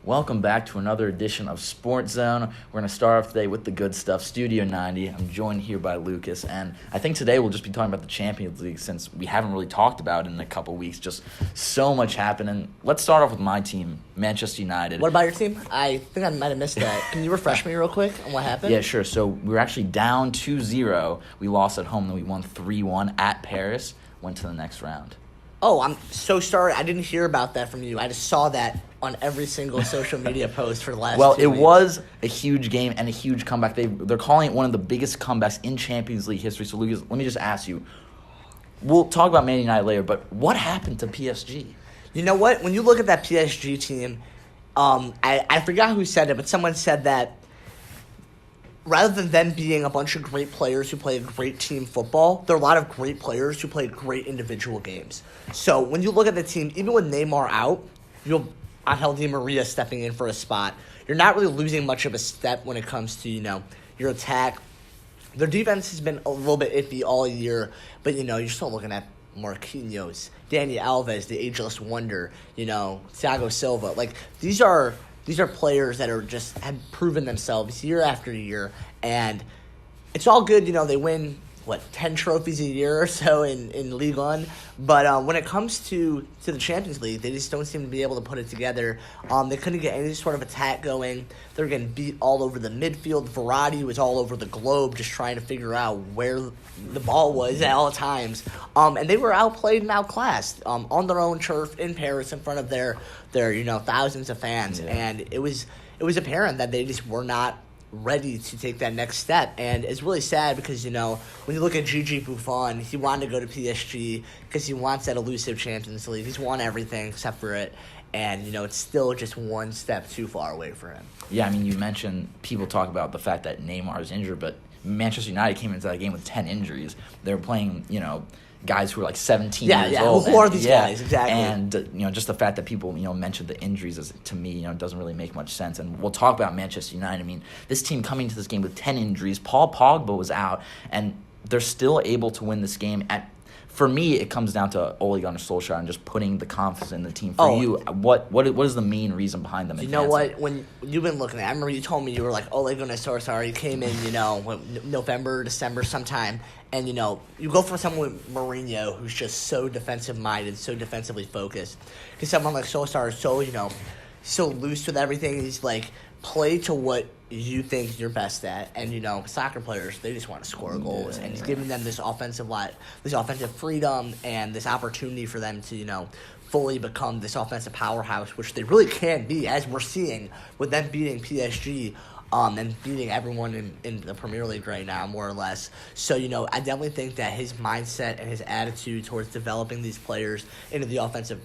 Welcome back to another edition of SportsZone. We're going to start off today with the good stuff, Studio 90. I'm joined here by Lucas, and I think today we'll just be talking about the Champions League since we haven't really talked about it in a couple weeks. Just so much happened, and let's start off with my team, Manchester United. What about your team? I think I might have missed that. Can you refresh me real quick on what happened? Yeah, sure. So we were actually down 2-0. We lost at home, then we won 3-1 at Paris, went to the next round. Oh, I'm so sorry. I didn't hear about that from you. I just saw that on every single social media post for the last 2 weeks. Was a huge game and a huge comeback. They're calling it one of the biggest comebacks in Champions League history. So, Lucas, let me just ask you. We'll talk about Man United later, but what happened to PSG? You know what? When you look at that PSG team, I forgot who said it, but someone said that rather than them being a bunch of great players who play great team football, there are a lot of great players who play great individual games. So when you look at the team, even with Neymar out, Angel Di Maria stepping in for a spot, you're not really losing much of a step when it comes to, your attack. Their defense has been a little bit iffy all year, but, you're still looking at Marquinhos, Dani Alves, the ageless wonder, Thiago Silva. Like, these are players that have proven themselves year after year, and it's all good. They win 10 trophies a year or so in Ligue 1, but when it comes to the Champions League, they just don't seem to be able to put it together. They couldn't get any sort of attack going. They're getting beat all over the midfield. Verratti was all over the globe just trying to figure out where the ball was at all times, and they were outplayed and outclassed on their own turf in Paris in front of their thousands of fans, and it was apparent that they just were not ready to take that next step. And it's really sad because, when you look at Gigi Buffon, he wanted to go to PSG because he wants that elusive Champions League. He's won everything except for it. And, it's still just one step too far away for him. Yeah, I mean, you mentioned people talk about the fact that Neymar is injured, but Manchester United came into that game with 10 injuries. They were playing, guys who are like 17 years old. Who are these guys? Exactly. And, just the fact that people, mentioned the injuries to me, doesn't really make much sense. And we'll talk about Manchester United. I mean, this team coming to this game with 10 injuries. Paul Pogba was out, and they're still able to win this game. For me, it comes down to Ole Gunnar Solskjaer and just putting the confidence in the team. For you, what is the main reason behind them advancing? You know what? When you've been looking at it, I remember you told me you were like, Ole Gunnar Solskjaer, he came in, November, December sometime, and, you go for someone with Mourinho who's just so defensive-minded, so defensively focused. Because someone like Solskjaer is so, so loose with everything. He's like, play to what you think you're best at, and soccer players, they just want to score goals, and he's giving them this offensive freedom and this opportunity for them to fully become this offensive powerhouse, which they really can be, as we're seeing with them beating PSG and beating everyone in the Premier League right now, more or less. So I definitely think that his mindset and his attitude towards developing these players into the offensive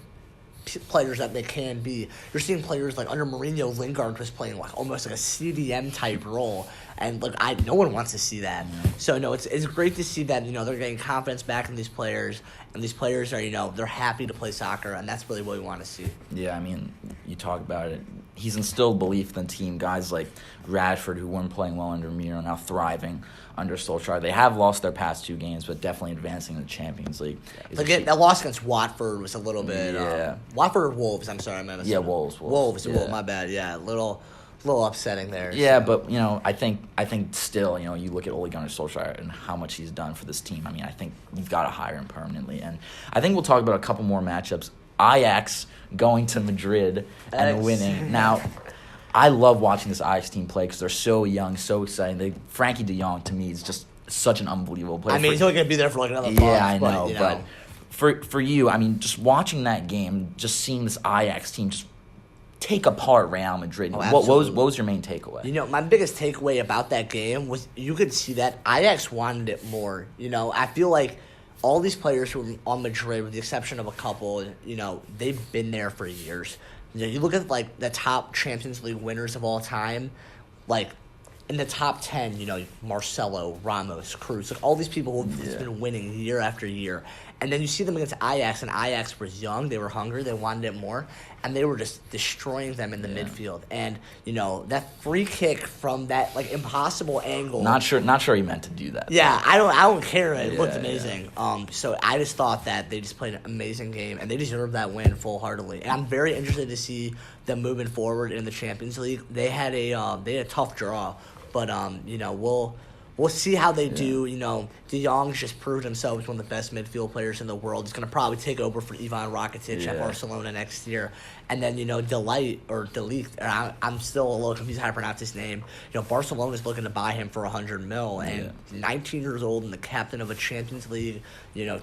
players that they can be. You're seeing players like under Mourinho, Lingard was playing almost like a CDM type role, and no one wants to see that. So it's great to see that they're getting confidence back in these players, and these players are they're happy to play soccer, and that's really what we want to see. Yeah, I mean, you talk about it. He's instilled belief in the team. Guys like Rashford, who weren't playing well under Mourinho, are now thriving under Solskjaer. They have lost their past 2 games, but definitely advancing in the Champions League. That loss against Watford was a little bit. Yeah. Watford or Wolves? I'm sorry, Wolves. Wolves. Yeah. My bad. Yeah, a little upsetting there. Yeah, so. But I think still, you look at Ole Gunnar Solskjaer and how much he's done for this team. I mean, I think you've got to hire him permanently, and I think we'll talk about a couple more matchups. Ajax going to Madrid and winning. Now, I love watching this Ajax team play because they're so young, so exciting. Frankie de Jong, to me, is just such an unbelievable player. I mean, he's only going to be there for another month. Yeah, I know. But for you, I mean, just watching that game, just seeing this Ajax team just take apart Real Madrid. What was your main takeaway? My biggest takeaway about that game was you could see that Ajax wanted it more. I feel like all these players who are on Madrid, with the exception of a couple, they've been there for years. You look at the top Champions League winners of all time, in the top 10, Marcelo, Ramos, Cruz, all these people who've been winning year after year. And then you see them against Ajax, and Ajax was young. They were hungry. They wanted it more. And they were just destroying them in the midfield. And, that free kick from that, impossible angle. Not sure he meant to do that. Yeah, I don't care. It looked amazing. So I just thought that they just played an amazing game, and they deserved that win full-heartedly. And I'm very interested to see them moving forward in the Champions League. They had a tough draw, but we'll see how they do. De Jong's just proved himself as one of the best midfield players in the world. He's going to probably take over for Ivan Rakitic at Barcelona next year. And then, Delict, I'm still a little confused how to pronounce his name. Barcelona's looking to buy him for $100 million. And 19 years old and the captain of a Champions League,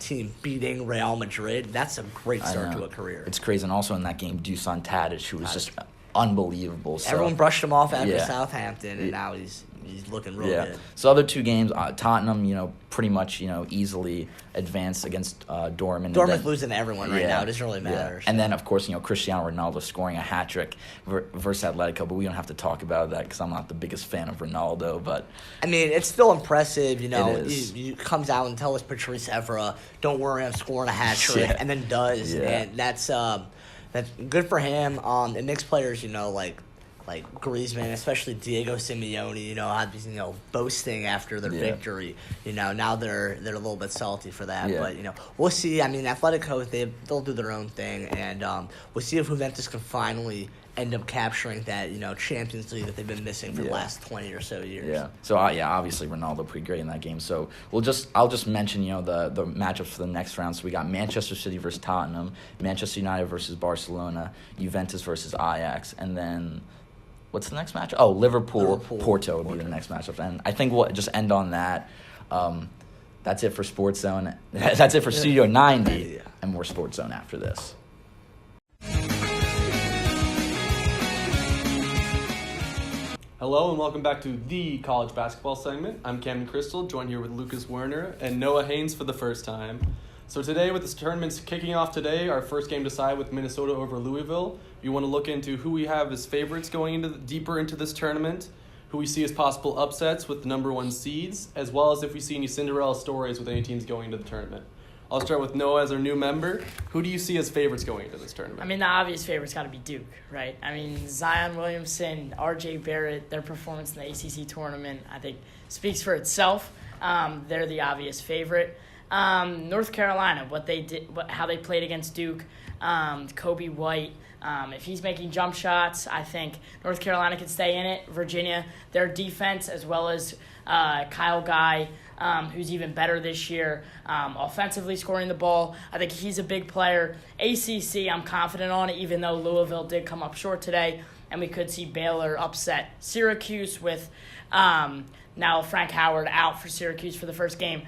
team beating Real Madrid. That's a great start to a career. It's crazy. And also in that game, Dusan Tadic, who was just unbelievable. So, everyone brushed him off after Southampton, and now he's looking real good. So other two games, Tottenham, pretty much, easily advanced against Dortmund. Dortmund's losing to everyone right now. It doesn't really matter. So. And then, of course, Cristiano Ronaldo scoring a hat-trick versus Atletico, but we don't have to talk about that because I'm not the biggest fan of Ronaldo. But I mean, it's still impressive, It is. He comes out and tells Patrice Evra, don't worry, I'm scoring a hat-trick, and then does. Yeah. And that's good for him. It makes players, like Griezmann, especially Diego Simeone, had boasting after their victory. Now they're a little bit salty for that. Yeah. But we'll see. I mean, Atletico, they'll do their own thing, and we'll see if Juventus can finally end up capturing that Champions League that they've been missing for the last 20 or so years. Yeah. So obviously Ronaldo played great in that game. So I'll just mention the matchups for the next round. So we got Manchester City versus Tottenham, Manchester United versus Barcelona, Juventus versus Ajax, and then. What's the next matchup? Oh, Liverpool. Porto would be the next matchup. And I think we'll just end on that. That's it for Sports Zone. That's it for Studio 90. And more Sports Zone after this. Hello and welcome back to the college basketball segment. I'm Camden Crystal, joined here with Lucas Werner and Noah Haynes for the first time. So today, with this tournament kicking off today, our first game decided with Minnesota over Louisville. We want to look into who we have as favorites going deeper into this tournament, who we see as possible upsets with the number one seeds, as well as if we see any Cinderella stories with any teams going into the tournament. I'll start with Noah as our new member. Who do you see as favorites going into this tournament? I mean, the obvious favorite's got to be Duke, right? I mean, Zion Williamson, R.J. Barrett, their performance in the ACC tournament, I think, speaks for itself. They're the obvious favorite. North Carolina, how they played against Duke, Kobe White. If he's making jump shots, I think North Carolina could stay in it. Virginia, their defense, as well as Kyle Guy, who's even better this year, offensively scoring the ball. I think he's a big player. ACC, I'm confident on it, even though Louisville did come up short today, and we could see Baylor upset Syracuse with now Frank Howard out for Syracuse for the first game.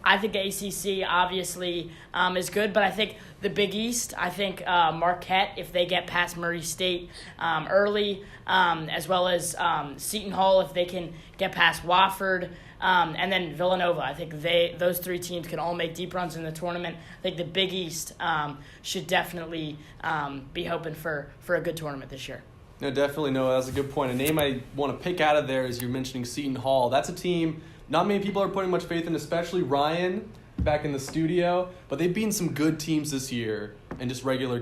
I think ACC obviously is good, but I think the Big East, I think Marquette, if they get past Murray State early, as well as Seton Hall, if they can get past Wofford, and then Villanova. I think those three teams can all make deep runs in the tournament. I think the Big East should definitely be hoping for a good tournament this year. No, definitely, no. That's a good point. A name I want to pick out of there is you're mentioning Seton Hall. That's a team not many people are putting much faith in, especially Ryan back in the studio. But they've beaten some good teams this year in just regular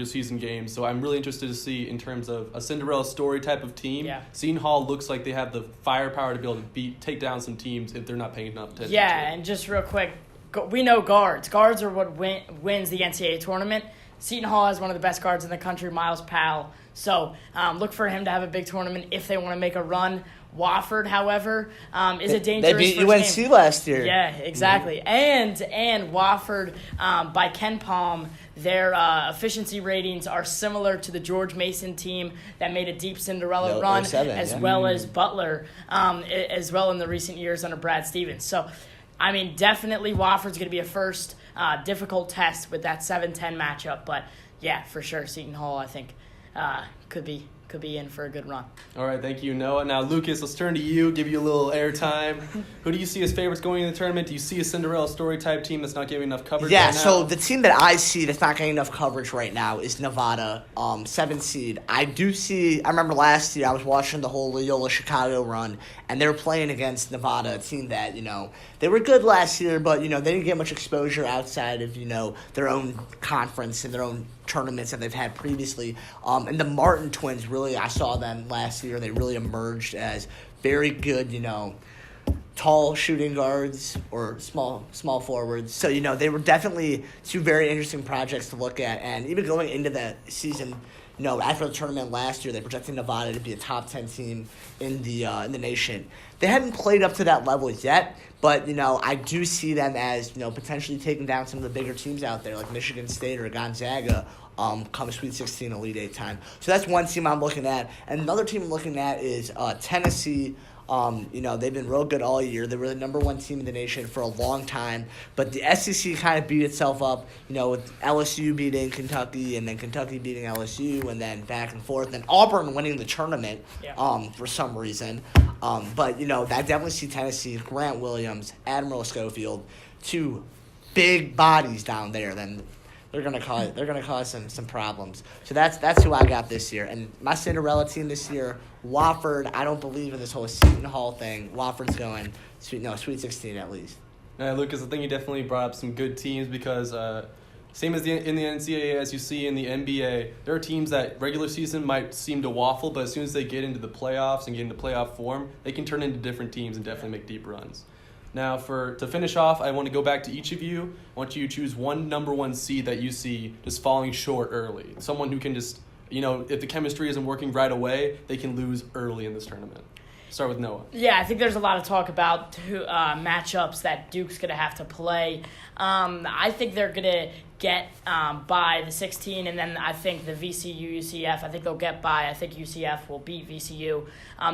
season games. So I'm really interested to see in terms of a Cinderella story type of team. Yeah. Seton Hall looks like they have the firepower to be able to take down some teams if they're not paying enough attention. Yeah, and just real quick, we know guards. Guards are what wins the NCAA tournament. Seton Hall has one of the best guards in the country, Miles Powell. So look for him to have a big tournament if they want to make a run. Wofford, however, is a dangerous. They beat first UNC last year. Yeah, exactly. Mm-hmm. And Wofford, by Ken Palm, their efficiency ratings are similar to the George Mason team that made a deep Cinderella run, 07, as well as Butler, as well in the recent years under Brad Stevens. So, I mean, definitely Wofford's going to be a first difficult test with that 7-10 matchup. But, yeah, for sure, Seton Hall, I think, could be could be in for a good run. All right, thank you, Noah. Now, Lucas, let's turn to you, give you a little airtime. Who do you see as favorites going in the tournament? Do you see a Cinderella story type team that's not getting enough coverage Yeah, right now? so the team that I see that's not getting enough coverage right now is Nevada, 7th seed. I remember last year I was watching the whole Loyola Chicago run, and they were playing against Nevada, a team that, they were good last year, but, they didn't get much exposure outside of, their own conference and their own tournaments that they've had previously. And the Martin twins, really, I saw them last year. They really emerged as very good, tall shooting guards or small forwards. So, they were definitely two very interesting projects to look at. And even going into the season, after the tournament last year, they projected Nevada to be a top 10 team in the nation. They hadn't played up to that level yet, but, I do see them as, potentially taking down some of the bigger teams out there, like Michigan State or Gonzaga, come Sweet 16 Elite 8 time. So that's one team I'm looking at. And another team I'm looking at is Tennessee. They've been real good all year. They were the number 1 team in the nation for a long time. But the SEC kind of beat itself up, with LSU beating Kentucky and then Kentucky beating LSU and then back and forth. And Auburn winning the tournament for some reason. But I definitely see Tennessee, Grant Williams, Admiral Schofield, two big bodies down there. Then they're gonna cause some problems. So that's who I got this year. And my Cinderella team this year, Wofford. I don't believe in this whole Seton Hall thing. Wofford's going Sweet 16 at least. Lucas, I think you definitely brought up some good teams because same as in the NCAA as you see in the NBA, there are teams that regular season might seem to waffle, but as soon as they get into the playoffs and get into playoff form, they can turn into different teams and definitely make deep runs. Now, to finish off, I want to go back to each of you. I want you to choose one number 1 seed that you see just falling short early. Someone who can just, if the chemistry isn't working right away, they can lose early in this tournament. Start with Noah. Yeah, I think there's a lot of talk about matchups that Duke's going to have to play. I think they're going to get by the 16, and then I think the VCU-UCF, I think they'll get by. I think UCF will beat VCU.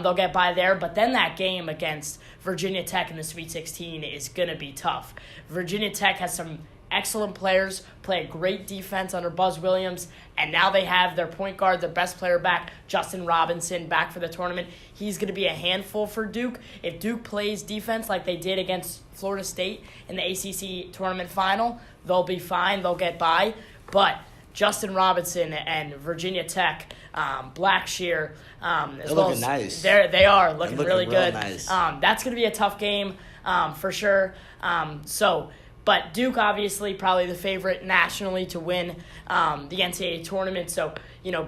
They'll get by there, but then that game against Virginia Tech in the Sweet 16 is going to be tough. Virginia Tech has some excellent players, play a great defense under Buzz Williams, and now they have their point guard, their best player back, Justin Robinson, back for the tournament. He's going to be a handful for Duke. If Duke plays defense like they did against Florida State in the ACC tournament final, they'll be fine, they'll get by. But Justin Robinson and Virginia Tech, Blackshear, as well as nice. They are looking really good. Nice. That's going to be a tough game for sure. But Duke, obviously, probably the favorite nationally to win the NCAA tournament. So,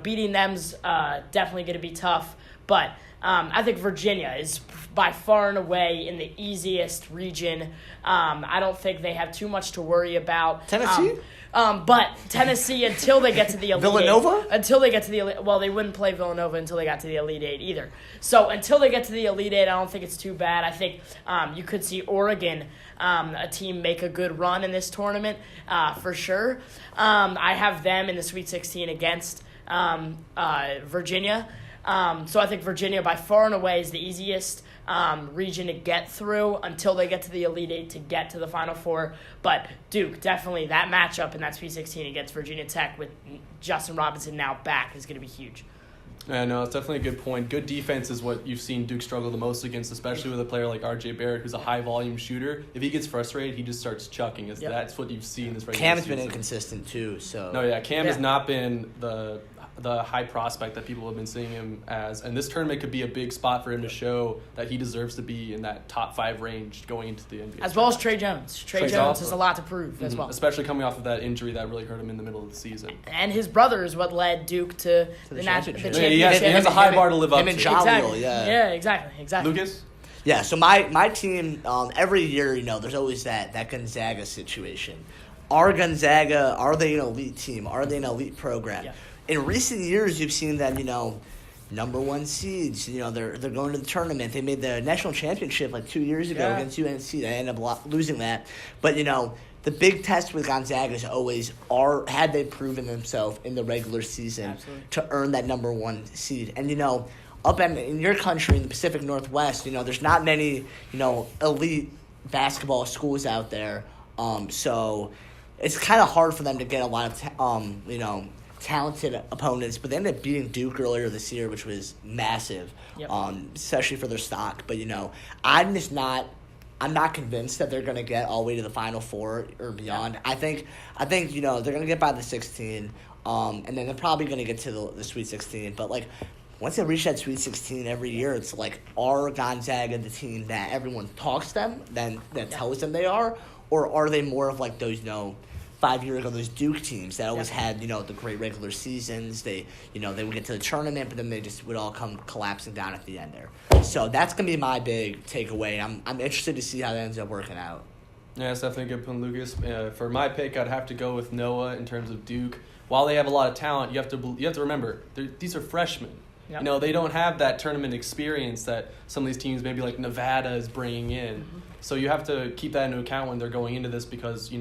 beating them's definitely going to be tough. But I think Virginia is by far and away in the easiest region. I don't think they have too much to worry about. Tennessee? But Tennessee, until they get to the Elite Villanova? Eight. Until they get to the Elite... Well, they wouldn't play Villanova until they got to the Elite Eight either. So until they get to the Elite Eight, I don't think it's too bad. I think you could see Oregon, a team, make a good run in this tournament for sure. I have them in the Sweet 16 against Virginia. So I think Virginia by far and away is the easiest region to get through until they get to the Elite Eight to get to the Final Four. But Duke, definitely that matchup in that Sweet 16 against Virginia Tech with Justin Robinson now back is going to be huge. Yeah, no, it's definitely a good point. Good defense is what you've seen Duke struggle the most against, especially with a player like RJ Barrett, who's a high-volume shooter. If he gets frustrated, he just starts chucking. That's what you've seen this regular Cam's season. been inconsistent, too. So No, yeah, Cam has not been the high prospect that people have been seeing him as. And this tournament could be a big spot for him to show that he deserves to be in that top 5 range going into the NBA. As well as Trey Jones. Trey Jones has a lot to prove as well. Especially coming off of that injury that really hurt him in the middle of the season. And his brother is what led Duke to the championship. He has a high bar to live up him to. and Jaleel, Exactly. yeah. Yeah, exactly. Lucas? Yeah, so my team, every year, there's always that Gonzaga situation. Are Gonzaga, are they an elite team? Are they an elite program? Yeah. In recent years, you've seen them, number 1 seeds. They're going to the tournament. They made the national championship like 2 years ago against UNC. They ended up losing that. But, the big test with Gonzaga is always, had they proven themselves in the regular season to earn that number 1 seed? And, up in your country, in the Pacific Northwest, there's not many, elite basketball schools out there. So it's kind of hard for them to get a lot of, talented opponents, but they ended up beating Duke earlier this year, which was massive, Yep. especially for their stock. But, I'm not convinced that they're going to get all the way to the Final Four or beyond. I think they're going to get by the 16, and then they're probably going to get to the Sweet 16. But, once they reach that Sweet 16 every year, it's are Gonzaga the team that everyone talks them, that tells them they are? Or are they more of those, 5 years ago, those Duke teams that always had, the great regular seasons. They would get to the tournament, but then they just would all come collapsing down at the end there. So that's going to be my big takeaway. I'm interested to see how that ends up working out. Yeah, that's definitely a good point, Lucas. For my pick, I'd have to go with Noah in terms of Duke. While they have a lot of talent, you have to remember, these are freshmen. Yep. They don't have that tournament experience that some of these teams, maybe like Nevada, is bringing in. Mm-hmm. So you have to keep that into account when they're going into this because,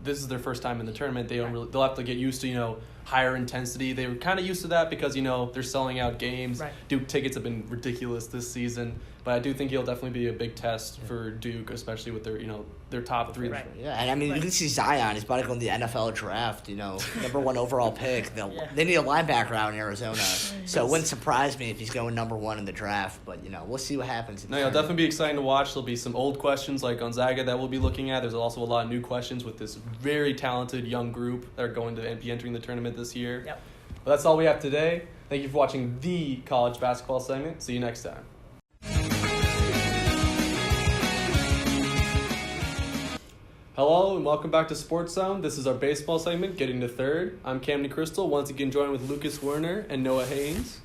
this is their first time in the tournament. They'll have to get used to, higher intensity. They were kind of used to that because, they're selling out games. Right. Duke tickets have been ridiculous this season. But I do think he'll definitely be a big test for Duke, especially with their top three. Right. Yeah, and you can see Zion. He's about to go in the NFL draft, number 1 overall pick. They need a linebacker out in Arizona. So it wouldn't surprise me if he's going number 1 in the draft. But, we'll see what happens. It'll definitely be exciting to watch. There'll be some old questions like Gonzaga that we'll be looking at. There's also a lot of new questions with this very talented young group that are going to be entering the tournament this year. Yep. But that's all we have today. Thank you for watching the college basketball segment. See you next time. Hello and welcome back to SportsZone. This is our baseball segment, Getting to Third. I'm Camden Crystal, once again joined with Lucas Werner and Noah Haynes.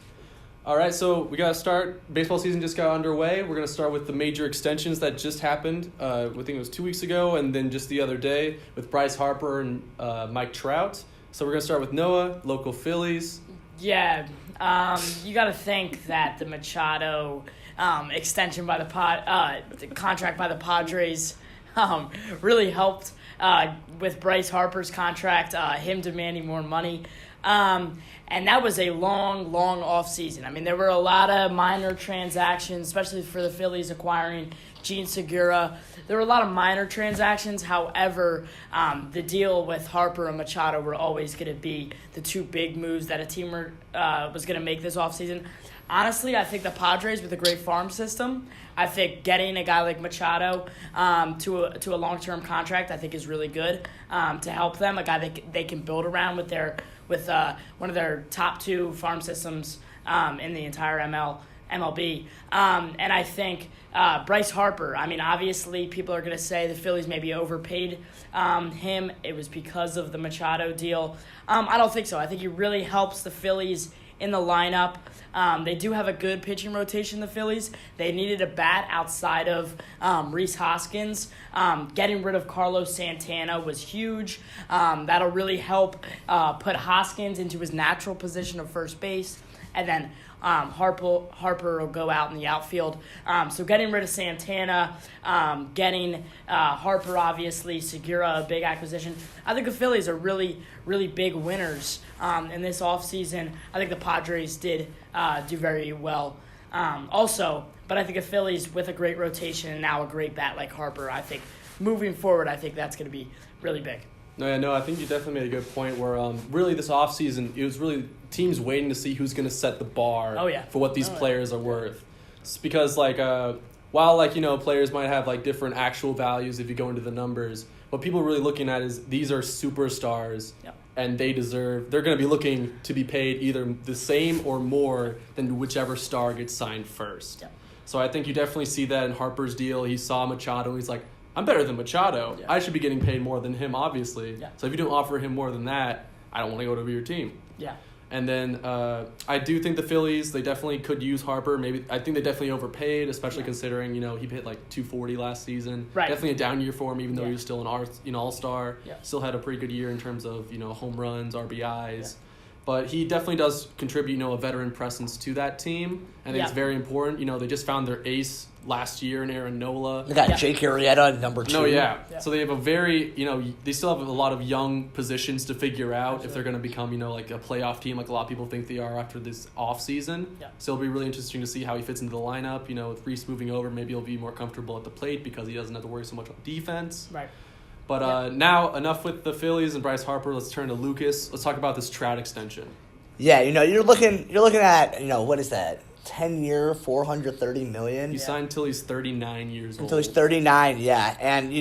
All right, so we got to start. Baseball season just got underway. We're going to start with the major extensions that just happened. I think it was 2 weeks ago and then just the other day with Bryce Harper and Mike Trout. So we're going to start with Noah, local Phillies. Yeah, you got to think that the Machado extension by the contract by the Padres really helped with Bryce Harper's contract, him demanding more money. And that was a long, long offseason. I mean, there were a lot of minor transactions, especially for the Phillies acquiring Gene Segura. There were a lot of minor transactions. However, the deal with Harper and Machado were always going to be the two big moves that a team was going to make this offseason. Honestly, I think the Padres, with a great farm system, I think getting a guy like Machado to a long-term contract, I think is really good to help them. A guy that they can build around with one of their top 2 farm systems in the entire MLB. And I think Bryce Harper, obviously people are going to say the Phillies maybe overpaid him. It was because of the Machado deal. I don't think so. I think he really helps the Phillies in the lineup. They do have a good pitching rotation, the Phillies. They needed a bat outside of Rhys Hoskins. Getting rid of Carlos Santana was huge. That'll really help put Hoskins into his natural position of first base. And then Harper will go out in the outfield. So getting rid of Santana, getting Harper, obviously, Segura, a big acquisition. I think the Phillies are really, really big winners in this offseason. I think the Padres did do very well also. But I think the Phillies, with a great rotation and now a great bat like Harper, I think moving forward, I think that's going to be really big. No, I think you definitely made a good point where really this offseason, it was really teams waiting to see who's going to set the bar for what these players are worth. It's because, while, players might have, different actual values if you go into the numbers, what people are really looking at is these are superstars, and they're going to be looking to be paid either the same or more than whichever star gets signed first. Yep. So I think you definitely see that in Harper's deal. He saw Machado, he's like, I'm better than Machado. Yeah. I should be getting paid more than him, obviously. Yeah. So if you don't offer him more than that, I don't want to go to your team. Yeah. And then I do think the Phillies, they definitely could use Harper. I think they definitely overpaid, especially considering, he hit 240 last season. Right. Definitely a down year for him, even though he was still an all-star. Yeah. Still had a pretty good year in terms of, home runs, RBIs. Yeah. But he definitely does contribute, a veteran presence to that team. I think it's very important. They just found their ace last year in Aaron Nola. They got Jake Arrieta, number 2. No, yeah. So they have a very, they still have a lot of young positions to figure out if they're going to become, a playoff team like a lot of people think they are after this offseason. Yeah. So it'll be really interesting to see how he fits into the lineup. With Reese moving over, maybe he'll be more comfortable at the plate because he doesn't have to worry so much on defense. Right. But now, enough with the Phillies and Bryce Harper. Let's turn to Lucas. Let's talk about this Trout extension. Yeah, you're looking at, what is that? 10-year, $430 million. He signed until he's 39 years old. Until he's 39, yeah. And,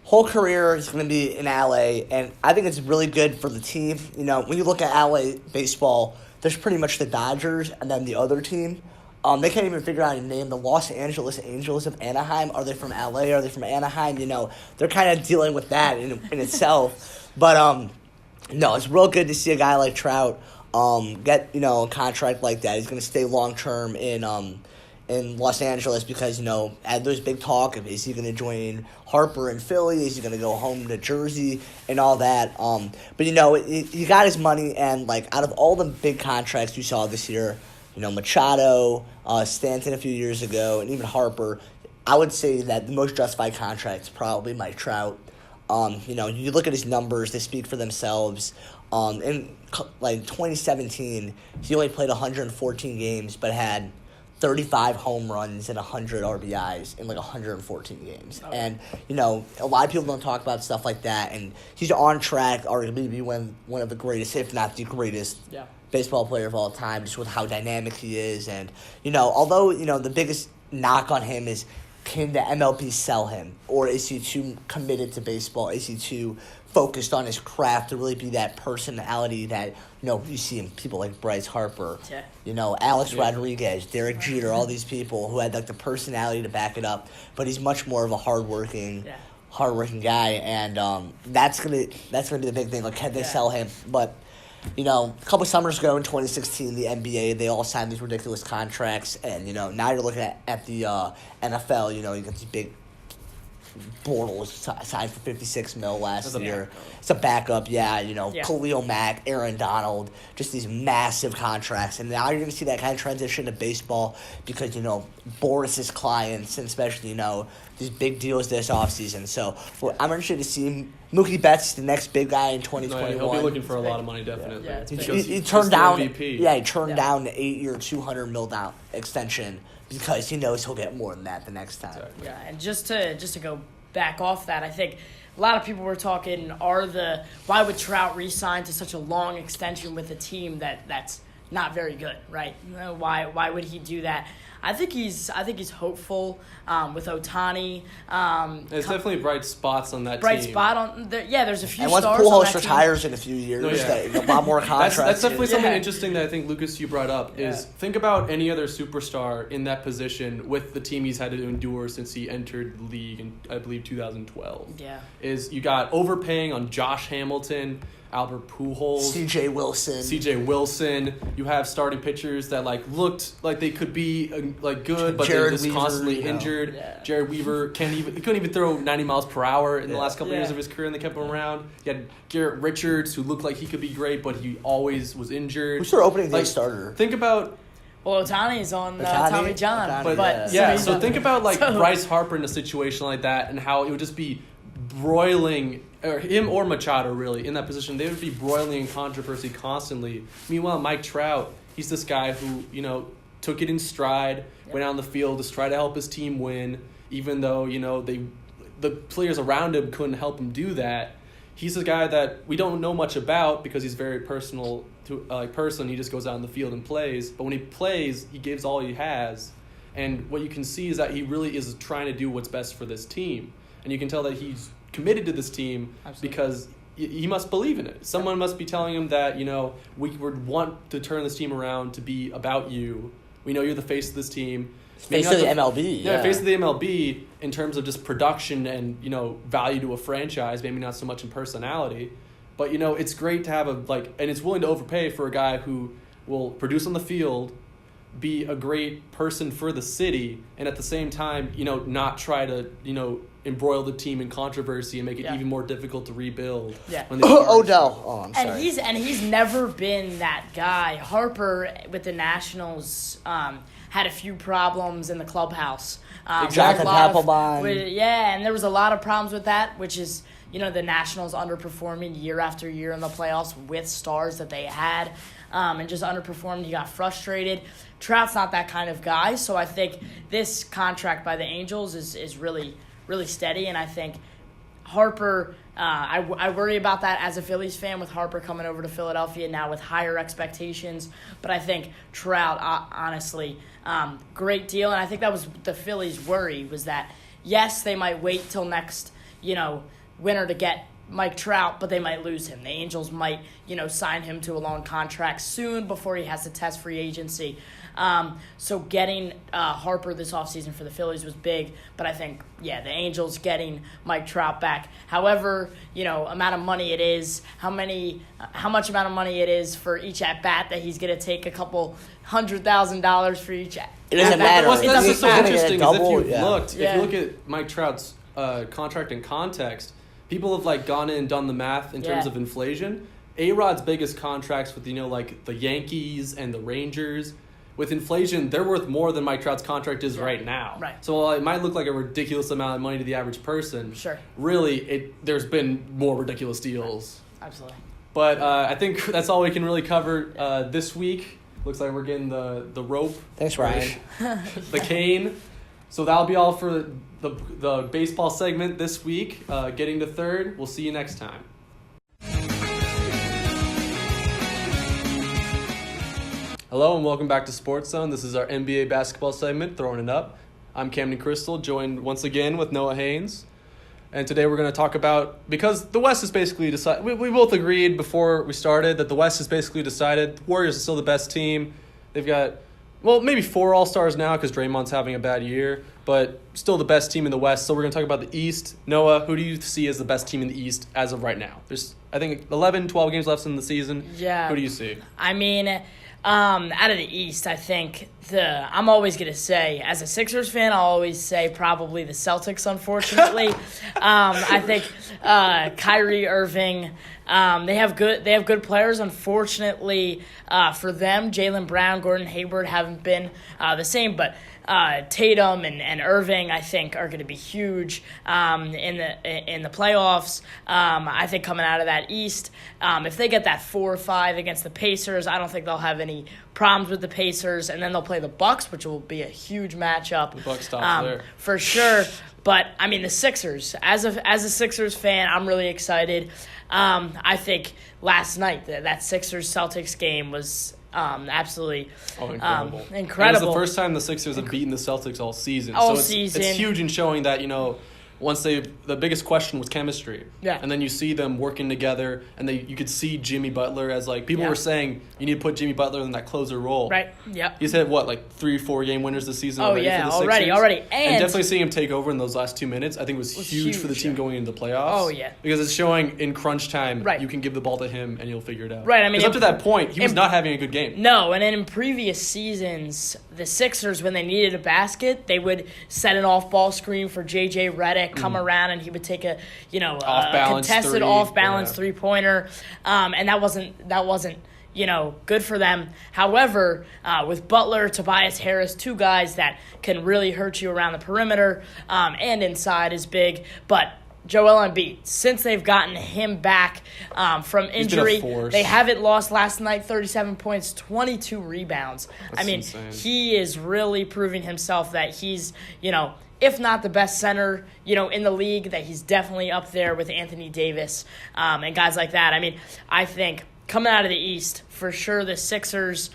Whole career. He's going to be in LA, and I think it's really good for the team. When you look at LA baseball, there's pretty much the Dodgers and then the other team. They can't even figure out a name. The Los Angeles Angels of Anaheim. Are they from LA? Are they from Anaheim? They're kind of dealing with that in itself. But, no, it's real good to see a guy like Trout get, a contract like that. He's going to stay long-term in Los Angeles because, there's big talk of is he going to join Harper in Philly? Is he going to go home to Jersey and all that? But, he got his money, and, out of all the big contracts you saw this year, Machado, Stanton a few years ago, and even Harper, I would say that the most justified contract is probably Mike Trout. You look at his numbers, they speak for themselves. In 2017, he only played 114 games, but had 35 home runs and 100 RBIs in 114 games. Oh. And, a lot of people don't talk about stuff like that, and he's on track arguably to be one of the greatest, if not the greatest, baseball player of all time, just with how dynamic he is. And, although, the biggest knock on him is, can the MLB sell him? Or is he too committed to baseball? Is he too focused on his craft to really be that personality that, you see in people like Bryce Harper, Alex Rodriguez, Derek Jeter, all these people who had the personality to back it up. But he's much more of a hardworking guy, and that's gonna be the big thing. Can they sell him? But a couple summers ago in 2016, the NBA, they all signed these ridiculous contracts. And, now you're looking at the NFL, you got these big Bortles signed for $56 million last year. It's a backup, Khalil Mack, Aaron Donald, just these massive contracts. And now you're going to see that kind of transition to baseball because, Boris's clients, and especially, these big deals this offseason. So I'm interested to see Mookie Betts, the next big guy in 2021. He'll be looking for a lot of money, definitely. Yeah, he turned down MVP. Yeah, he turned down the 8-year, $200 million extension because he knows he'll get more than that the next time. Exactly. Yeah, and just to go back off that, I think a lot of people were talking, why would Trout re-sign to such a long extension with a team that's not very good, right? Why would he do that? I think he's hopeful with Ohtani. There's definitely bright spots on that bright team. spot on there. Yeah, there's a few and once stars on Pujols that retires team. in a few years, a lot more contracts. That's definitely something interesting that I think, Lucas, you brought up is think about any other superstar in that position with the team he's had to endure since he entered the league in, I believe, 2012. Yeah. Is you got overpaying on Josh Hamilton, Albert Pujols, C.J. Wilson. You have starting pitchers that looked like they could be good, but Jared they're just Weaver, constantly injured. Yeah. Jared Weaver couldn't even throw 90 miles per hour in the last couple of years of his career, and they kept him around. You had Garrett Richards, who looked like he could be great, but he always was injured. Who's their opening day starter? Think about. Well, Ohtani's on Tommy John, So think about Bryce Harper in a situation like that, and how it would just be broiling, or him or Machado really, in that position. They would be broiling in controversy constantly. Meanwhile, Mike Trout, he's this guy who, took it in stride, went out on the field to try to help his team win, even though, the players around him couldn't help him do that. He's a guy that we don't know much about because he's very personal person. He just goes out on the field and plays. But when he plays, he gives all he has. And what you can see is that he really is trying to do what's best for this team. And you can tell that he's committed to this team because he must believe in it. Someone must be telling him that, we would want to turn this team around to be about you. We know you're the face of this team. Face of the MLB. Yeah, face of the MLB in terms of just production and, value to a franchise, maybe not so much in personality. But, it's great to have and it's willing to overpay for a guy who will produce on the field, be a great person for the city, and at the same time, not try to, embroil the team in controversy and make it even more difficult to rebuild. Yeah. Odell. Oh, I'm sorry. And he's never been that guy. Harper with the Nationals had a few problems in the clubhouse. Exactly. And there was a lot of problems with that, which is, the Nationals underperforming year after year in the playoffs with stars that they had, and just underperformed. He got frustrated. Trout's not that kind of guy, so I think this contract by the Angels is really, really steady, and I think Harper, I worry about that as a Phillies fan with Harper coming over to Philadelphia now with higher expectations. But I think Trout, honestly, great deal. And I think that was the Phillies' worry was that, yes, they might wait till next, winter to get Mike Trout, but they might lose him. The Angels might, sign him to a long contract soon before he has to test free agency. So getting Harper this offseason for the Phillies was big, but I think, the Angels getting Mike Trout back. However, amount of money it is, how much amount of money it is for each at-bat that he's going to take a couple $100,000 for each at-bat. It doesn't matter. That's what's so interesting is If you look at Mike Trout's contract in context, people have gone in and done the math in terms of inflation. A-Rod's biggest contracts with the Yankees and the Rangers, with inflation, they're worth more than Mike Trout's contract is right now. Right. So while it might look like a ridiculous amount of money to the average person, sure, really there's been more ridiculous deals. Absolutely. But I think that's all we can really cover this week. Looks like we're getting the rope. Thanks, Ryan. The cane. So that'll be all for the baseball segment this week. Getting to third. We'll see you next time. Hello and welcome back to SportsZone. This is our NBA basketball segment, Throwing It Up. I'm Camden Crystal, joined once again with Noah Haynes. And today we're going to talk about, because the West is basically decided, we both agreed before we started that the West is basically decided. The Warriors are still the best team. They've got, maybe 4 All-Stars now because Draymond's having a bad year, but still the best team in the West. So we're going to talk about the East. Noah, who do you see as the best team in the East as of right now? There's, I think, 11, 12 games left in the season. Yeah. Who do you see? I mean, out of the East, I think I'm always going to say, as a Sixers fan, I'll always say probably the Celtics, unfortunately. I think Kyrie Irving, they have good players. Unfortunately for them, Jaylen Brown, Gordon Hayward haven't been the same, but Tatum and Irving, I think, are going to be huge in the playoffs. I think coming out of that East, if they get that 4 or 5 against the Pacers, I don't think they'll have any problems with the Pacers, and then they'll play the Bucks, which will be a huge matchup. The Bucks stops there for sure. But I mean, the Sixers. As a Sixers fan, I'm really excited. I think last night that Sixers Celtics game was absolutely incredible. Incredible. It was the first time the Sixers have beaten the Celtics all season. It's huge in showing that, once the biggest question was chemistry. Yeah. And then you see them working together, and you could see Jimmy Butler as, people were saying, you need to put Jimmy Butler in that closer role. Right, yep. He's had, 3-4 game winners this season already for the Sixers? already. And definitely seeing him take over in those last 2 minutes, I think was huge for the team going into the playoffs. Oh, yeah. Because it's showing in crunch time, you can give the ball to him, and he'll figure it out. Right, I mean, up to that point, he was not having a good game. No, and in previous seasons, the Sixers, when they needed a basket, they would set an off-ball screen for J.J. Redick, come around, and he would take a contested off-balance three-pointer, and that wasn't good for them. However, with Butler, Tobias Harris, 2 guys that can really hurt you around the perimeter and inside is big, but Joel Embiid, since they've gotten him back from injury, they haven't lost last night, 37 points, 22 rebounds. That's insane. He is really proving himself that he's, if not the best center, in the league, that he's definitely up there with Anthony Davis and guys like that. I mean, I think coming out of the East, for sure the Sixers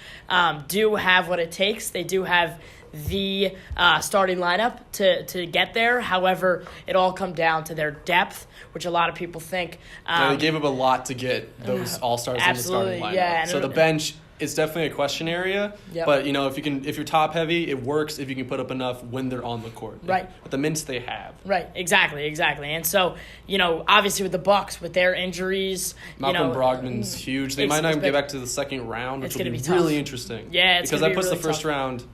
do have what it takes. They do have the starting lineup to get there. However, it all comes down to their depth, which a lot of people think. They gave up a lot to get those all-stars in the starting lineup. Yeah, so the bench is definitely a question area. Yep. But, if you're top-heavy, it works if you can put up enough when they're on the court. Right. With the minutes they have. Right, exactly. And so, obviously with the Bucks, with their injuries, Malcolm Brogdon's huge. They might not even get back to the second round, which will be really interesting. Yeah, because that puts really the first tough. round.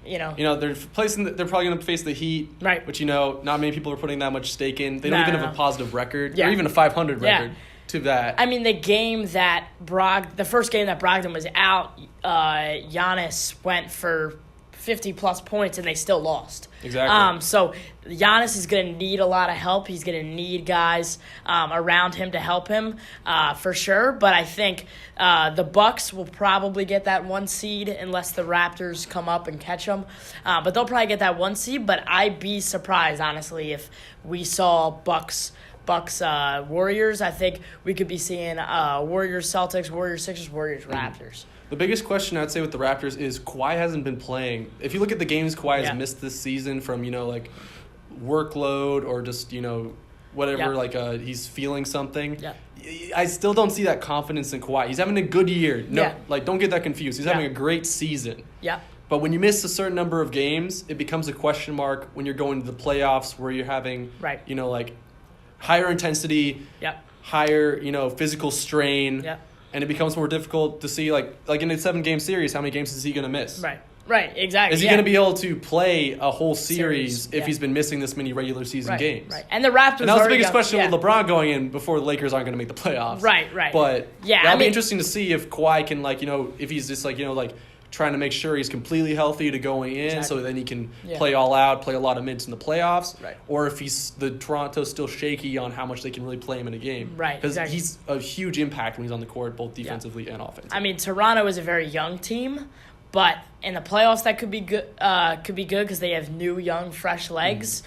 They're probably going to face the Heat, right? Which not many people are putting that much stake in. They don't even have a positive record, or even a 500 record. To that, I mean, the first game that Brogdon was out, Giannis went for 50-plus points, and they still lost. Exactly. So Giannis is going to need a lot of help. He's going to need guys around him to help him for sure. But I think the Bucks will probably get that 1 seed unless the Raptors come up and catch them. But they'll probably get that 1 seed. But I'd be surprised, honestly, if we saw Bucks Bucks Warriors. I think we could be seeing Warriors Celtics, Warriors Sixers, Warriors Raptors. The biggest question I'd say with the Raptors is Kawhi hasn't been playing. If you look at the games Kawhi has missed this season from, like workload or just, whatever, he's feeling something. Yeah. I still don't see that confidence in Kawhi. He's having a good year. No, don't get that confused. He's having a great season. Yeah. But when you miss a certain number of games, it becomes a question mark when you're going to the playoffs where you're having, higher intensity, higher, physical strain. Yeah. And it becomes more difficult to see, like in a 7-game series, how many games is he going to miss? Right, exactly. Is he going to be able to play a whole series if he's been missing this many regular season games? Right, and the Raptors. And that was the biggest question with LeBron going in before the Lakers aren't going to make the playoffs. Right. But that'll be interesting to see if Kawhi can, if he's just trying to make sure he's completely healthy to going in, so then he can play all out, play a lot of minutes in the playoffs, or if the Toronto's still shaky on how much they can really play him in a game. Right, because he's a huge impact when he's on the court, both defensively and offensively. I mean, Toronto is a very young team, but in the playoffs that could be good. Because they have new, young, fresh legs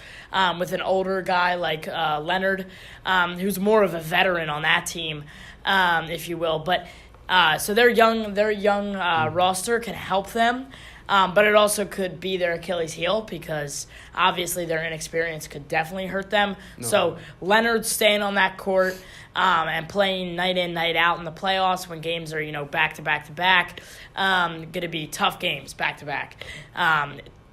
with an older guy like Leonard, who's more of a veteran on that team, if you will, but. So their young roster can help them, but it also could be their Achilles heel because obviously their inexperience could definitely hurt them. No. So Leonard staying on that court and playing night in, night out in the playoffs when games are back to back to back, going to be tough games back to back.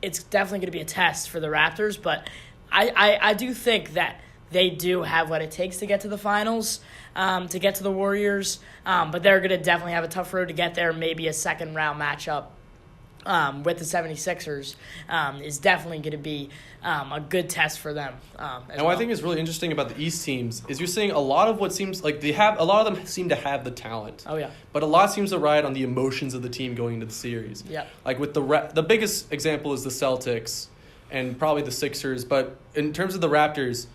It's definitely going to be a test for the Raptors, but I do think that they do have what it takes to get to the finals, to get to the Warriors. But they're going to definitely have a tough road to get there. Maybe a second-round matchup with the 76ers is definitely going to be a good test for them. And what I think is really interesting about the East teams is you're seeing a lot of what seems like a lot of them seem to have the talent. Oh, yeah. But a lot seems to ride on the emotions of the team going into the series. Yeah. Like with the biggest example is the Celtics and probably the Sixers. But in terms of the Raptors,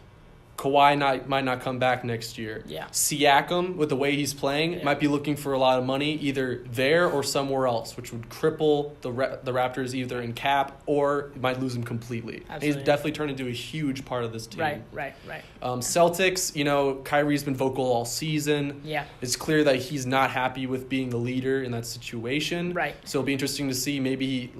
Kawhi might not come back next year. Yeah. Siakam, with the way he's playing, might be looking for a lot of money either there or somewhere else, which would cripple the Raptors either in cap or it might lose him completely. Absolutely. He's definitely turned into a huge part of this team. Right. Celtics, Kyrie's been vocal all season. Yeah. It's clear that he's not happy with being the leader in that situation. Right. So it'll be interesting to see maybe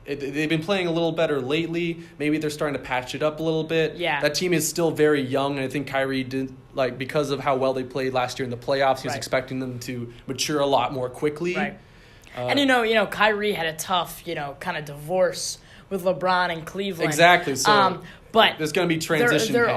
they've been playing a little better lately. Maybe they're starting to patch it up a little bit. Yeah. That team is still very young, and I think Kyrie did because of how well they played last year in the playoffs. He was expecting them to mature a lot more quickly. Right. And Kyrie had a tough, kind of divorce with LeBron in Cleveland. Exactly. So, but there's going to be transition. There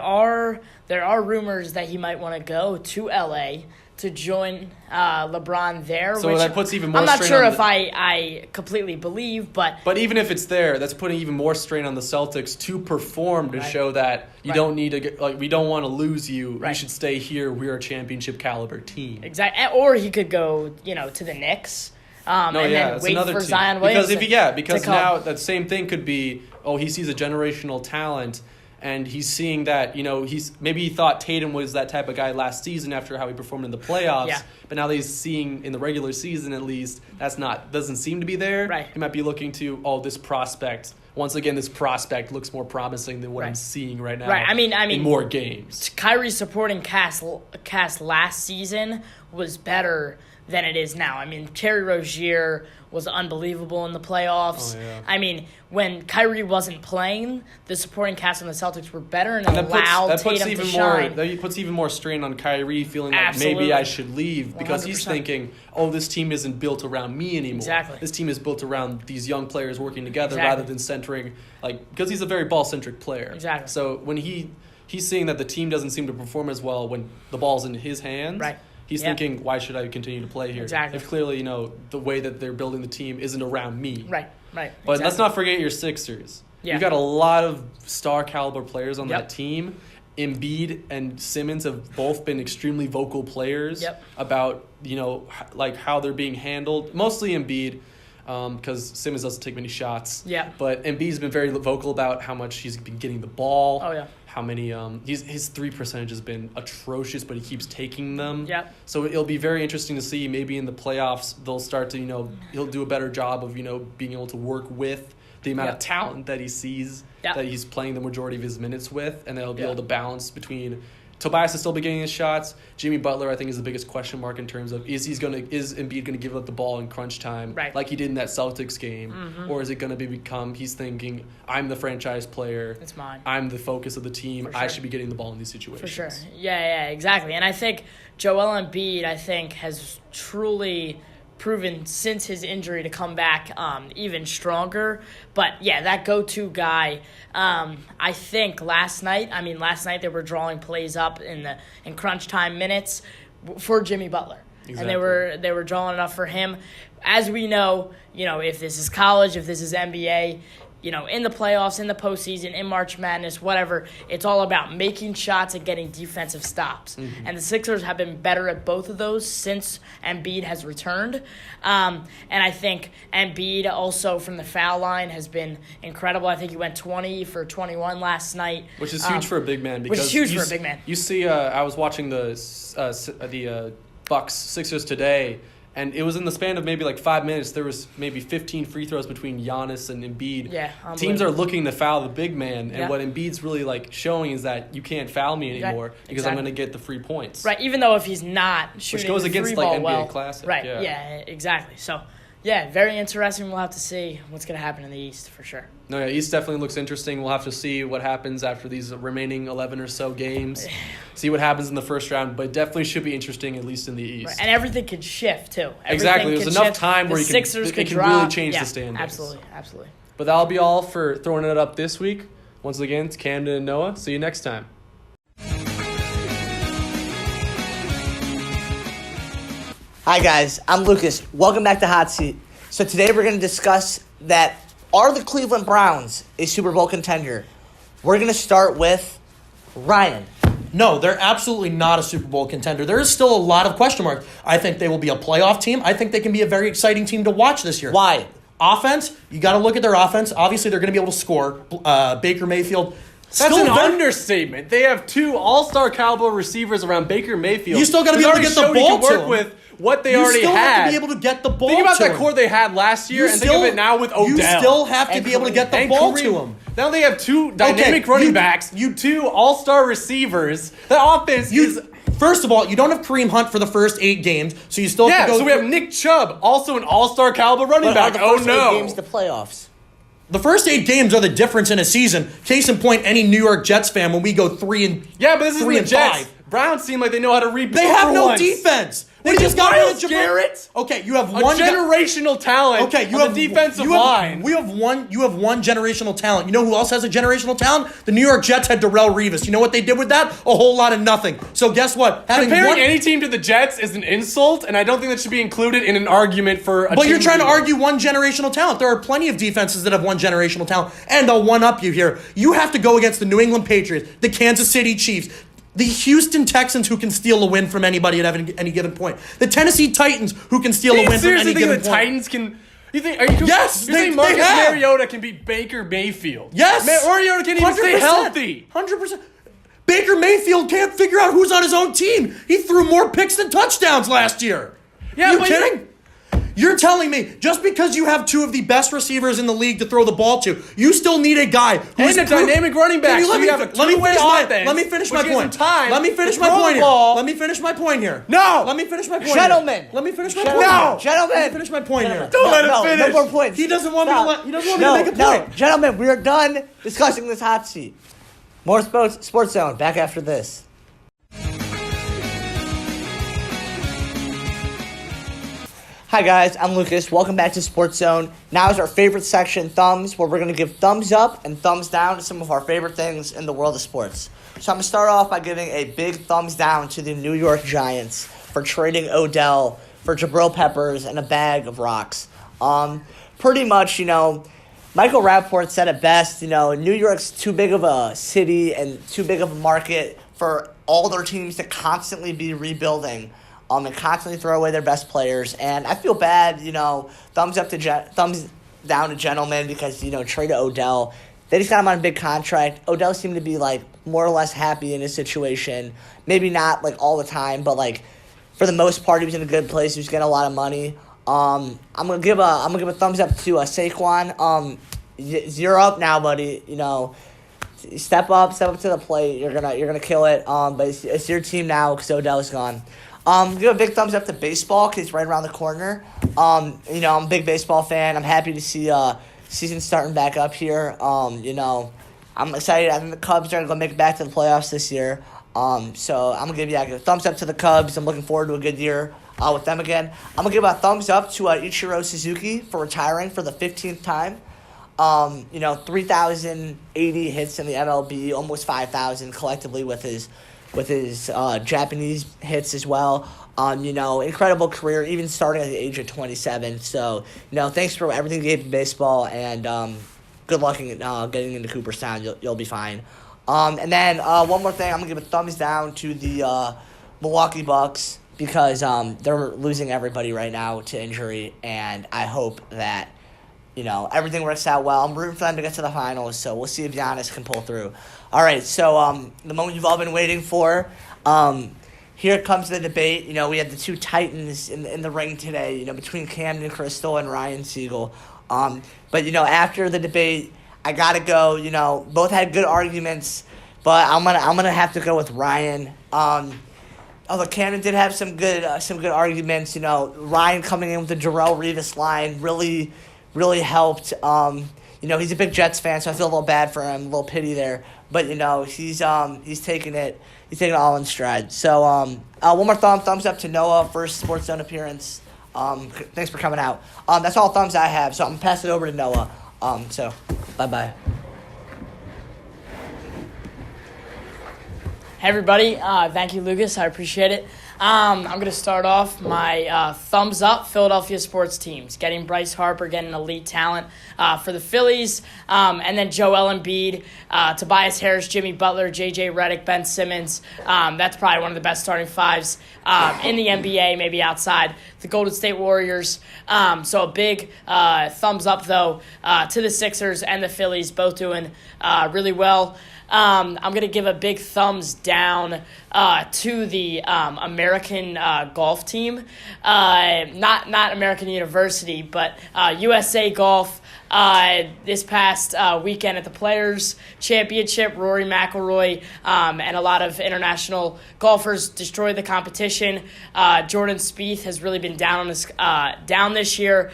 are rumors that he might want to go to LA to join LeBron there. So which that puts even more I'm not strain sure on if I completely believe, but even if it's there, that's putting even more strain on the Celtics to perform to show that you don't need to get, we don't want to lose you. You should stay here. We're a championship caliber team. Exactly. Or he could go, to the Knicks. And then wait for Zion Williamson. Because now that same thing could be, he sees a generational talent. And he's seeing that, maybe he thought Tatum was that type of guy last season after how he performed in the playoffs. Yeah. But now that he's seeing in the regular season, at least, doesn't seem to be there. Right. He might be looking to, this prospect. Once again, this prospect looks more promising than what I'm seeing right now. Right. I mean, in more games. Kyrie's supporting cast last season was better than it is now. I mean, Terry Rozier was unbelievable in the playoffs. Oh, yeah. I mean, when Kyrie wasn't playing, the supporting cast on the Celtics were better and allowed Tatum to shine. That puts even more strain on Kyrie, feeling like Absolutely. maybe I should leave because 100%. He's thinking, this team isn't built around me anymore. Exactly. This team is built around these young players working together rather than centering, because he's a very ball-centric player. Exactly. So when he's seeing that the team doesn't seem to perform as well when the ball's in his hands. Right. He's thinking, why should I continue to play here? Exactly. If clearly, the way that they're building the team isn't around me. Right. But let's not forget your Sixers. Yeah. You've got a lot of star caliber players on that team. Embiid and Simmons have both been extremely vocal players about, how they're being handled. Mostly Embiid, because Simmons doesn't take many shots. Yeah. But Embiid's been very vocal about how much he's been getting the ball. Oh, yeah. How many his 3 percentage has been atrocious, but he keeps taking them. Yeah. So it'll be very interesting to see. Maybe in the playoffs they'll start to he'll do a better job of being able to work with the amount Yep. of talent that he sees, Yep. that he's playing the majority of his minutes with, and they'll be able to balance between Tobias is still be getting his shots. Jimmy Butler, I think, is the biggest question mark in terms of is Embiid going to give up the ball in crunch time like he did in that Celtics game, or is it going to become he's thinking I'm the franchise player, It's mine. I'm the focus of the team, For I sure. should be getting the ball in these situations. For sure. Yeah, exactly. And I think Joel Embiid, has truly proven since his injury to come back even stronger. But, yeah, that go-to guy, I think last night they were drawing plays up in crunch time minutes for Jimmy Butler. Exactly. And they were drawing enough for him. As we know, if this is college, if this is NBA, in the playoffs, in the postseason, in March Madness, whatever, it's all about making shots and getting defensive stops. Mm-hmm. And the Sixers have been better at both of those since Embiid has returned. And I think Embiid also from the foul line has been incredible. I think he went 20 for 21 last night. Which is huge for a big man. Which is huge for a big man. You see, I was watching the Bucks Sixers today, and it was in the span of maybe like 5 minutes. There was maybe 15 free throws between Giannis and Embiid. Yeah, teams are looking to foul the big man, and what Embiid's really like showing is that you can't foul me anymore because I'm going to get the free points. Right, even though if he's not shooting which goes the against three ball like NBA Classic. Right, yeah, exactly. So, yeah, very interesting. We'll have to see what's going to happen in the East for sure. No, yeah, East definitely looks interesting. We'll have to see what happens after these remaining 11 or so games. See what happens in the first round, but it definitely should be interesting, at least in the East. Right. And everything could shift, too. Exactly. There's enough time where Sixers it can drop. really change the standings. Absolutely. But that'll be all for throwing it up this week. Once again, it's Camden and Noah. See you next time. Hi guys, I'm Lucas. Welcome back to Hot Seat. So today we're going to discuss that are the Cleveland Browns a Super Bowl contender? We're going to start with Ryan. No, they're absolutely not a Super Bowl contender. There is still a lot of question marks. I think they will be a playoff team. I think they can be a very exciting team to watch this year. Why? Offense, you got to look at their offense. Obviously, they're going to be able to score. Baker Mayfield. That's an understatement. They have two all-star caliber receivers around Baker Mayfield. You still got to be able to get the ball to him. With what they already had. You still have to be able to get the ball to him. Think about that core they had last year and think of it now with Odell. You still have to be able to get the ball to him. Now they have two dynamic running backs, two all-star receivers. The offense is... First of all, you don't have Kareem Hunt for the first 8 games, so you still have to go... so we have Nick Chubb, also an all-star caliber running back. The first 8 games the playoffs. The first 8 games are the difference in a season. Case in point, any New York Jets fan, when we go 3-5. Yeah, but this is the Jets. Browns seem like they know how to rebuild. They have no defense. They just got rid of Garrett. Okay, you have one generational talent. Okay, you on have the defensive line. You have one generational talent. You know who else has a generational talent? The New York Jets had Darrelle Revis. You know what they did with that? A whole lot of nothing. So guess what? Comparing any team to the Jets is an insult, and I don't think that should be included in an argument for. But you're trying to argue one generational talent. There are plenty of defenses that have one generational talent, and I'll one up you here. You have to go against the New England Patriots, the Kansas City Chiefs, the Houston Texans, who can steal a win from anybody at any given point. The Tennessee Titans, who can steal a win from any given point. The Titans can... Yes, you think Marcus Mariota can beat Baker Mayfield? Yes. Mariota can't even stay healthy. 100%. Baker Mayfield can't figure out who's on his own team. He threw more picks than touchdowns last year. Yeah, you kidding? You're telling me just because you have 2 of the best receivers in the league to throw the ball to, you still need a guy who's a dynamic running back. Let me finish my point. Let me finish my point here. Let me finish my point here. No. Let me finish my point. Gentlemen. Let me finish my point. No. Gentlemen. Let me finish my point here. Don't let him finish. No more points. He doesn't want me to make a point. No, gentlemen, we are done discussing this hot seat. More Sports Zone back after this. Hi guys, I'm Lucas. Welcome back to Sports Zone. Now is our favorite section, Thumbs, where we're going to give thumbs up and thumbs down to some of our favorite things in the world of sports. So I'm going to start off by giving a big thumbs down to the New York Giants for trading Odell for Jabril Peppers and a bag of rocks. Pretty much, Michael Rappaport said it best, New York's too big of a city and too big of a market for all their teams to constantly be rebuilding. And constantly throw away their best players. And I feel bad, thumbs down to Gentlemen because, trade to Odell. They just got him on a big contract. Odell seemed to be, more or less happy in his situation. Maybe not, all the time, but, for the most part, he was in a good place. He was getting a lot of money. I'm gonna give a thumbs up to Saquon. you're up now, buddy. Step up to the plate. You're gonna kill it. But it's your team now because Odell's gone. Give a big thumbs up to baseball because it's right around the corner. I'm a big baseball fan. I'm happy to see season starting back up here. I'm excited. I think the Cubs are gonna make it back to the playoffs this year. So I'm gonna give a thumbs up to the Cubs. I'm looking forward to a good year with them again. I'm gonna give a thumbs up to Ichiro Suzuki for retiring for the 15th time. 3,080 hits in the MLB, almost 5,000 collectively with his Japanese hits as well. Incredible career, even starting at the age of 27. So, thanks for everything you gave to baseball, and good luck in getting into Cooperstown. You'll be fine. And then one more thing, I'm gonna give a thumbs down to the Milwaukee Bucks because they're losing everybody right now to injury, and I hope that everything works out well. I'm rooting for them to get to the finals, so we'll see if Giannis can pull through. All right, so the moment you've all been waiting for. Here comes the debate. We had the two titans in the ring today, between Camden Crystal and Ryan Siegel. But after the debate, I gotta go. Both had good arguments, but I'm gonna have to go with Ryan. Although Camden did have some good arguments. Ryan coming in with the Jarrell Revis line really helped. He's a big Jets fan, so I feel a little bad for him, a little pity there. But he's taking it all in stride. So one more thumbs up to Noah, first SportsZone appearance. Thanks for coming out. That's all thumbs I have. So I'm gonna pass it over to Noah. So bye. Hey everybody, thank you, Lucas. I appreciate it. I'm going to start off my thumbs up Philadelphia sports teams. Getting Bryce Harper, getting elite talent for the Phillies, and then Joel Embiid, Tobias Harris, Jimmy Butler, J.J. Redick, Ben Simmons. That's probably one of the best starting fives in the NBA, maybe outside the Golden State Warriors. So a big thumbs up, though, to the Sixers and the Phillies, both doing really well. I'm going to give a big thumbs down to the American golf team. Not American University, but USA Golf. This past weekend at the Players Championship, Rory McIlroy and a lot of international golfers destroyed the competition. Jordan Spieth has really been down this year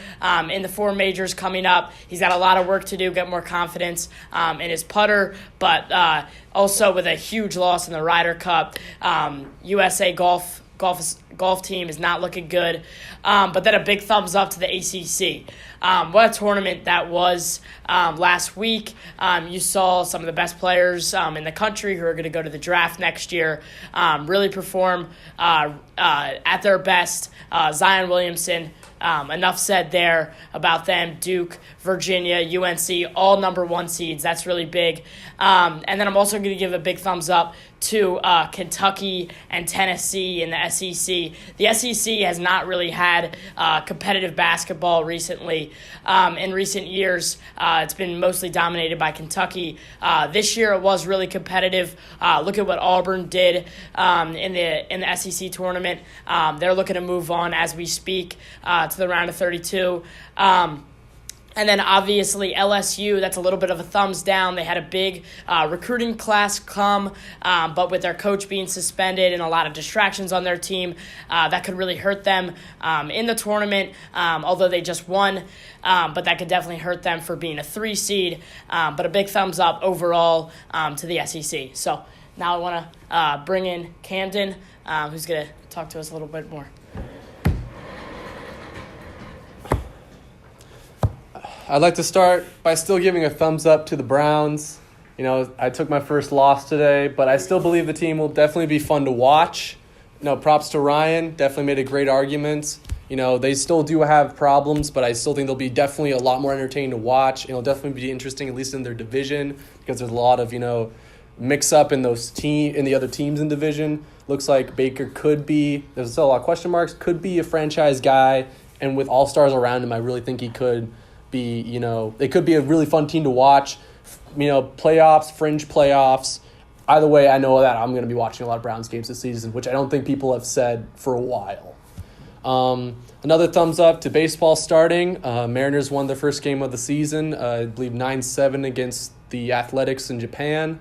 in the four majors coming up. He's got a lot of work to do, get more confidence in his putter, but also with a huge loss in the Ryder Cup. USA Golf team is not looking good. But then a big thumbs up to the ACC. What a tournament that was last week. You saw some of the best players in the country who are going to go to the draft next year really perform at their best. Zion Williamson, enough said there about them. Duke, Virginia, UNC, all number one seeds. That's really big. And then I'm also going to give a big thumbs up to Kentucky and Tennessee in the SEC. The SEC has not really had competitive basketball recently. In recent years, it's been mostly dominated by Kentucky. This year, it was really competitive. Look at what Auburn did in the SEC tournament. They're looking to move on as we speak to the round of 32. And then obviously LSU, that's a little bit of a thumbs down. They had a big recruiting class come, but with their coach being suspended and a lot of distractions on their team, that could really hurt them in the tournament, although they just won. But that could definitely hurt them for being a 3 seed. But a big thumbs up overall to the SEC. So now I want to bring in Camden, who's going to talk to us a little bit more. I'd like to start by still giving a thumbs up to the Browns. I took my first loss today, but I still believe the team will definitely be fun to watch. Props to Ryan. Definitely made a great argument. They still do have problems, but I still think they'll be definitely a lot more entertaining to watch. It'll definitely be interesting, at least in their division, because there's a lot of, mix-up in in the other teams in division. Looks like Baker could be, there's still a lot of question marks, could be a franchise guy, and with all-stars around him, I really think he could be, they could be a really fun team to watch, playoffs, fringe playoffs. Either way, I know that I'm going to be watching a lot of Browns games this season, which I don't think people have said for a while. Another thumbs up to baseball starting. Mariners won their first game of the season, I believe 9-7 against the Athletics in Japan.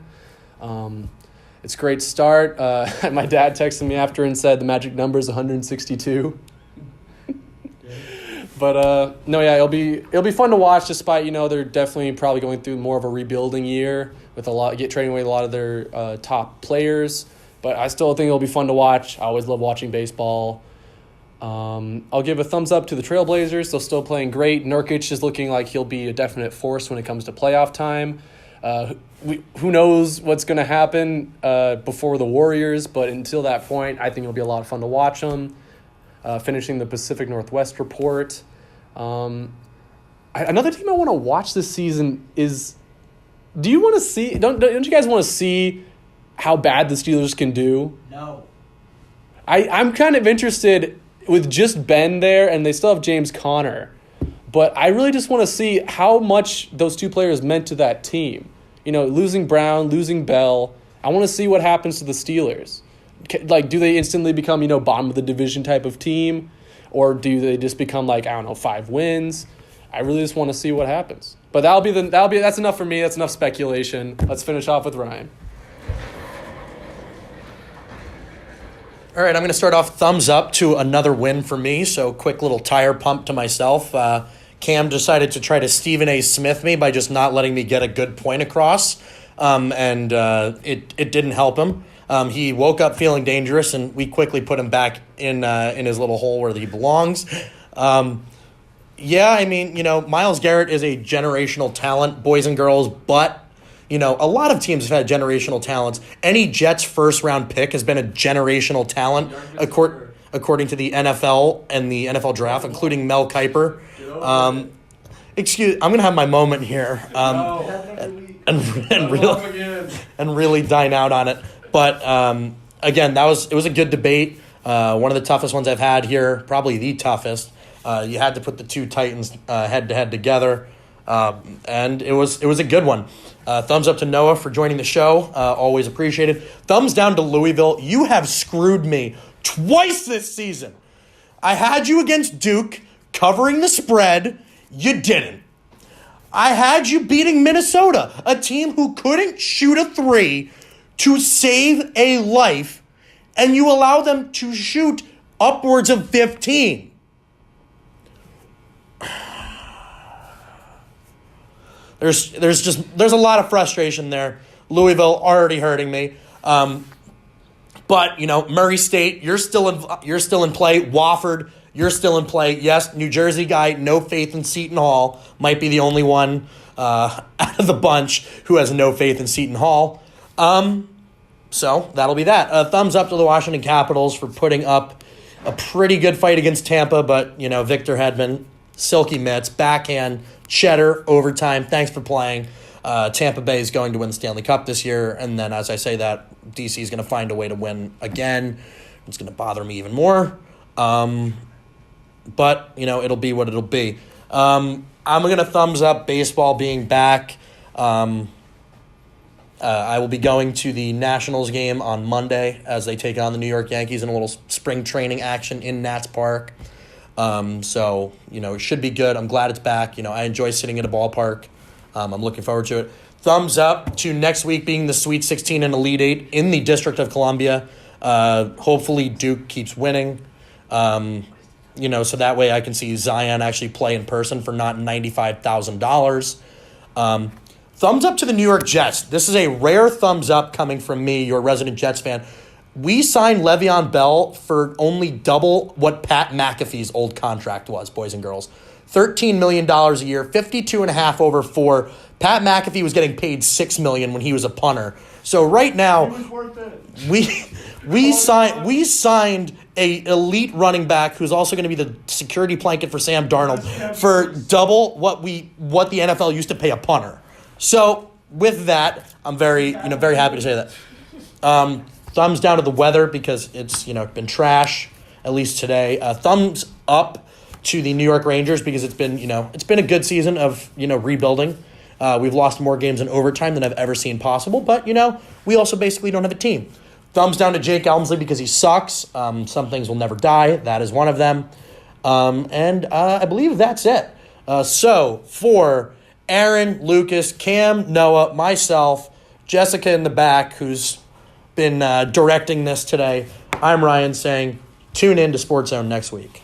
It's a great start. My dad texted me after and said the magic number is 162. But it'll be fun to watch. Despite they're definitely probably going through more of a rebuilding year with trading away a lot of their top players. But I still think it'll be fun to watch. I always love watching baseball. I'll give a thumbs up to the Trailblazers. They're still playing great. Nurkic is looking like he'll be a definite force when it comes to playoff time. Who knows what's going to happen before the Warriors, but until that point, I think it'll be a lot of fun to watch them. Finishing the Pacific Northwest report. Another team I want to watch this season is, do you want to see, don't you guys want to see how bad the Steelers can do? No. I'm kind of interested with just Ben there, and they still have James Conner. But I really just want to see how much those two players meant to that team. Losing Brown, losing Bell. I want to see what happens to the Steelers. Do they instantly become, bottom of the division type of team? Or do they just become 5 wins? I really just want to see what happens. But that's enough for me. That's enough speculation. Let's finish off with Ryan. All right, I'm going to start off thumbs up to another win for me. So quick little tire pump to myself. Cam decided to try to Stephen A. Smith me by just not letting me get a good point across. And it didn't help him. He woke up feeling dangerous, and we quickly put him back in his little hole where he belongs. Miles Garrett is a generational talent, boys and girls, but a lot of teams have had generational talents. Any Jets first-round pick has been a generational talent, according to the NFL and the NFL draft, including Mel Kiper. I'm going to have my moment here and really dine out on it. But, again, it was a good debate. One of the toughest ones I've had here, probably the toughest. You had to put the two Titans head-to-head together, and it was a good one. Thumbs up to Noah for joining the show. Always appreciated. Thumbs down to Louisville. You have screwed me twice this season. I had you against Duke covering the spread. You didn't. I had you beating Minnesota, a team who couldn't shoot a three to save a life, and you allow them to shoot upwards of 15. There's a lot of frustration there. Louisville already hurting me. But Murray State, you're still in play. Wofford, you're still in play. Yes, New Jersey guy, no faith in Seton Hall. Might be the only one out of the bunch who has no faith in Seton Hall. So that'll be that. Thumbs up to the Washington Capitals for putting up a pretty good fight against Tampa, but Victor Hedman, silky mitts, backhand, cheddar, overtime. Thanks for playing. Tampa Bay is going to win the Stanley Cup this year, and then as I say that, DC is going to find a way to win again. It's going to bother me even more. But it'll be what it'll be. I'm going to thumbs up baseball being back. I will be going to the Nationals game on Monday as they take on the New York Yankees in a little spring training action in Nats Park. So, it should be good. I'm glad it's back. I enjoy sitting at a ballpark. I'm looking forward to it. Thumbs up to next week being the Sweet 16 and Elite 8 in the District of Columbia. Hopefully Duke keeps winning. So that way I can see Zion actually play in person for not $95,000. Thumbs up to the New York Jets. This is a rare thumbs up coming from me, your resident Jets fan. We signed Le'Veon Bell for only double what Pat McAfee's old contract was, boys and girls. $13 million a year, $52.5 over 4. Pat McAfee was getting paid $6 million when he was a punter. So right now, we signed a elite running back who's also going to be the security blanket for Sam Darnold for double what the NFL used to pay a punter. So with that, I'm very happy to say that. Thumbs down to the weather because it's been trash at least today. Thumbs up to the New York Rangers because it's been a good season of rebuilding. We've lost more games in overtime than I've ever seen possible, but we also basically don't have a team. Thumbs down to Jake Elmsley because he sucks. Some things will never die. That is one of them. And I believe that's it. So for Aaron, Lucas, Cam, Noah, myself, Jessica in the back, who's been directing this today, I'm Ryan saying tune in to SportsZone next week.